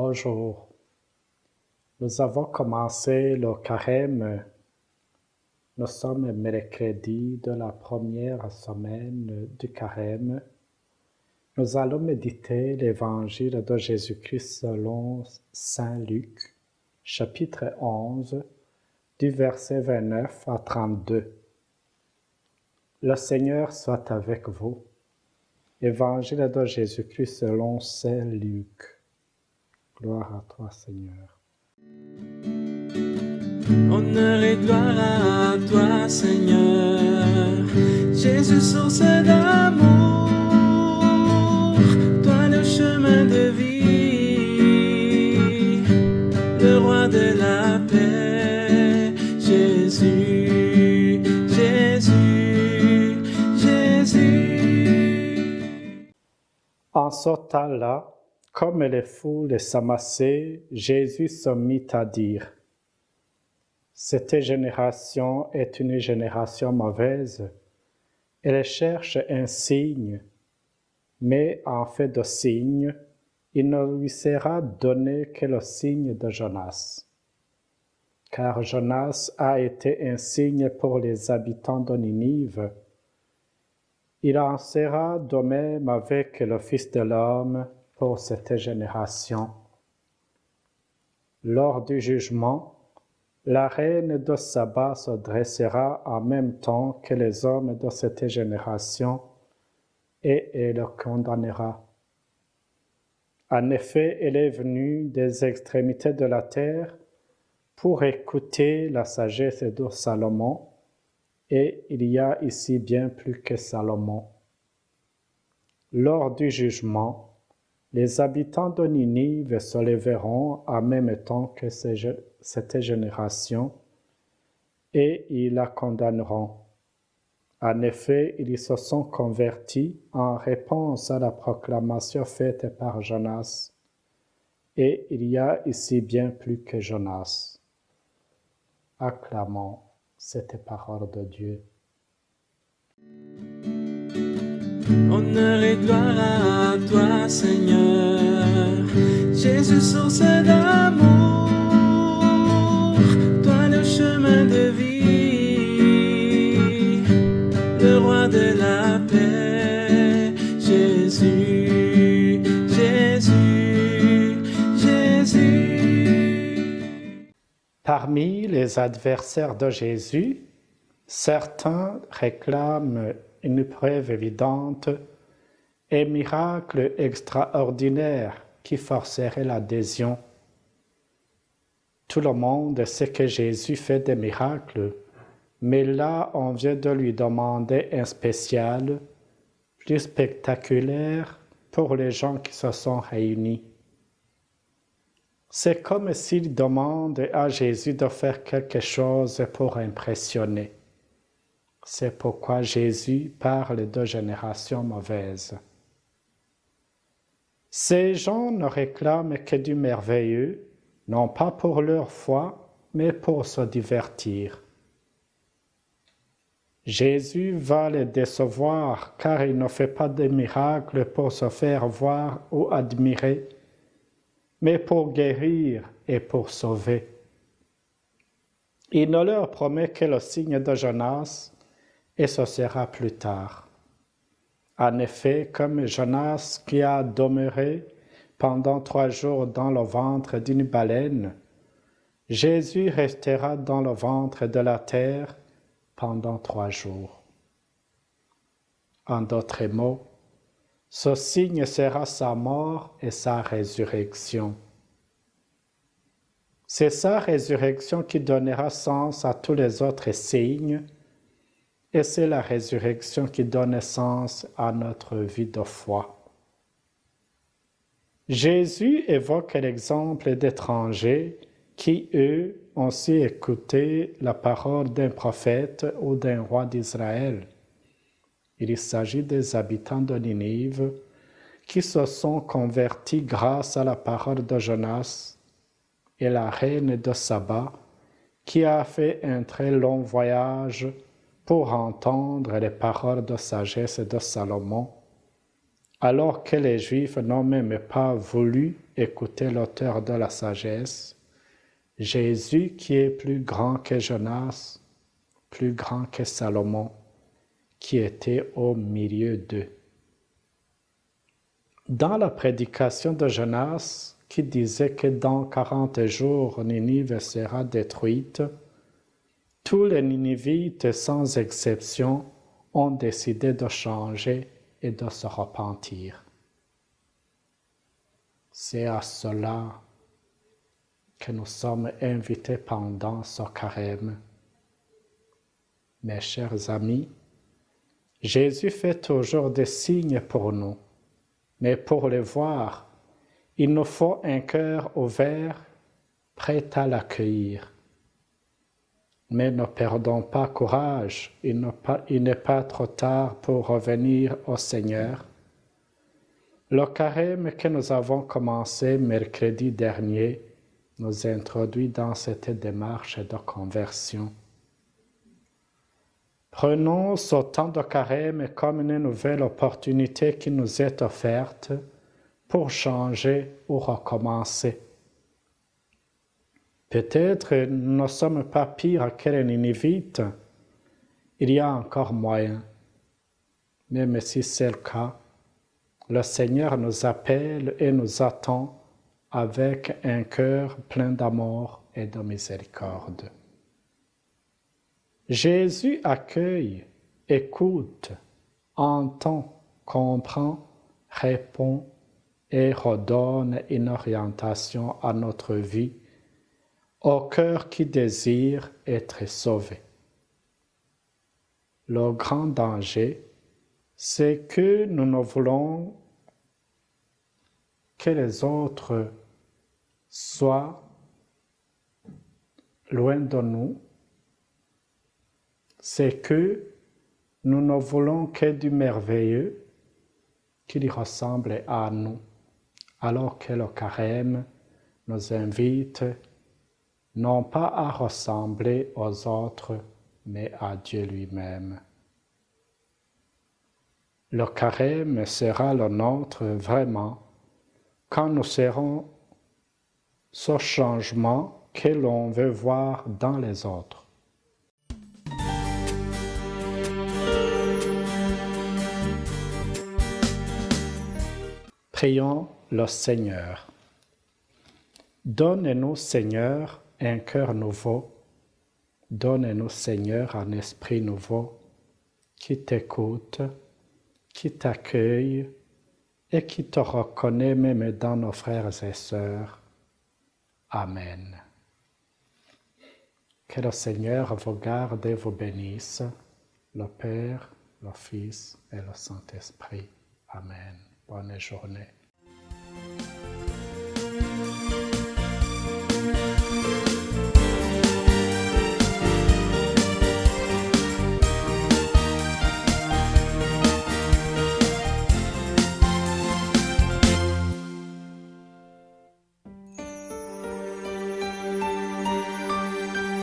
Bonjour. Nous avons commencé le carême. Nous sommes mercredi de la première semaine du carême. Nous allons méditer l'évangile de Jésus-Christ selon saint Luc, chapitre 11, du verset 29 à 32. Le Seigneur soit avec vous. Évangile de Jésus-Christ selon saint Luc. Gloire à toi, Seigneur. Honneur et gloire à toi, Seigneur. Jésus, source d'amour, toi le chemin de vie, le roi de la paix. Jésus, Jésus, Jésus. En ce temps-là, comme les foules s'amassaient, Jésus se mit à dire: Cette génération est une génération mauvaise. Elle cherche un signe, mais en fait de signe, il ne lui sera donné que le signe de Jonas. Car Jonas a été un signe pour les habitants de Ninive. Il en sera de même avec le Fils de l'homme pour cette génération. Lors du jugement, la reine de Saba se dressera en même temps que les hommes de cette génération et elle le condamnera. En effet, elle est venue des extrémités de la terre pour écouter la sagesse de Salomon, et il y a ici bien plus que Salomon. Lors du jugement, les habitants de Ninive se lèveront en même temps que cette génération et ils la condamneront. En effet, ils se sont convertis en réponse à la proclamation faite par Jonas. Et il y a ici bien plus que Jonas. Acclamons cette parole de Dieu. Honneur et gloire à toi, Seigneur. Jésus, source d'amour, toi le chemin de vie, le roi de la paix. Jésus, Jésus, Jésus. Parmi les adversaires de Jésus, certains réclament une preuve évidente et miracle extraordinaire qui forcerait l'adhésion. Tout le monde sait que Jésus fait des miracles, mais là on vient de lui demander un spécial, plus spectaculaire pour les gens qui se sont réunis. C'est comme s'il demande à Jésus de faire quelque chose pour impressionner. C'est pourquoi Jésus parle de génération mauvaise. Ces gens ne réclament que du merveilleux, non pas pour leur foi, mais pour se divertir. Jésus va les décevoir car il ne fait pas de miracles pour se faire voir ou admirer, mais pour guérir et pour sauver. Il ne leur promet que le signe de Jonas, et ce sera plus tard. En effet, comme Jonas qui a demeuré pendant 3 jours dans le ventre d'une baleine, Jésus restera dans le ventre de la terre pendant 3 jours. En d'autres mots, ce signe sera sa mort et sa résurrection. C'est sa résurrection qui donnera sens à tous les autres signes, et c'est la résurrection qui donne sens à notre vie de foi. Jésus évoque l'exemple d'étrangers qui, eux, ont su écouter la parole d'un prophète ou d'un roi d'Israël. Il s'agit des habitants de Ninive qui se sont convertis grâce à la parole de Jonas et la reine de Saba qui a fait un très long voyage pour entendre les paroles de sagesse de Salomon, Alors que les Juifs n'ont même pas voulu écouter l'auteur de la sagesse, Jésus, qui est plus grand que Jonas, plus grand que Salomon, qui était au milieu d'eux. Dans la prédication de Jonas, qui disait que dans 40 jours, Ninive sera détruite, tous les Ninivites, sans exception, ont décidé de changer et de se repentir. C'est à cela que nous sommes invités pendant ce carême. Mes chers amis, Jésus fait toujours des signes pour nous, mais pour les voir, il nous faut un cœur ouvert, prêt à l'accueillir. Mais ne perdons pas courage, il n'est pas trop tard pour revenir au Seigneur. Le carême que nous avons commencé mercredi dernier nous introduit dans cette démarche de conversion. Prenons ce temps de carême comme une nouvelle opportunité qui nous est offerte pour changer ou recommencer. Peut-être nous ne sommes pas pires que les Ninivites, il y a encore moyen. Même si c'est le cas, le Seigneur nous appelle et nous attend avec un cœur plein d'amour et de miséricorde. Jésus accueille, écoute, entend, comprend, répond et redonne une orientation à notre vie au cœur qui désire être sauvé. Le grand danger, c'est que nous ne voulons que les autres soient loin de nous. C'est que nous ne voulons que du merveilleux qui ressemble à nous, alors que le carême nous invite non pas à ressembler aux autres, mais à Dieu lui-même. Le carême sera le nôtre vraiment quand nous serons ce changement que l'on veut voir dans les autres. Prions le Seigneur. Donne-nous, Seigneur, un cœur nouveau. Donne-nous, Seigneur, un esprit nouveau qui t'écoute, qui t'accueille et qui te reconnaît même dans nos frères et sœurs. Amen. Que le Seigneur vous garde et vous bénisse, le Père, le Fils et le Saint-Esprit. Amen. Bonne journée.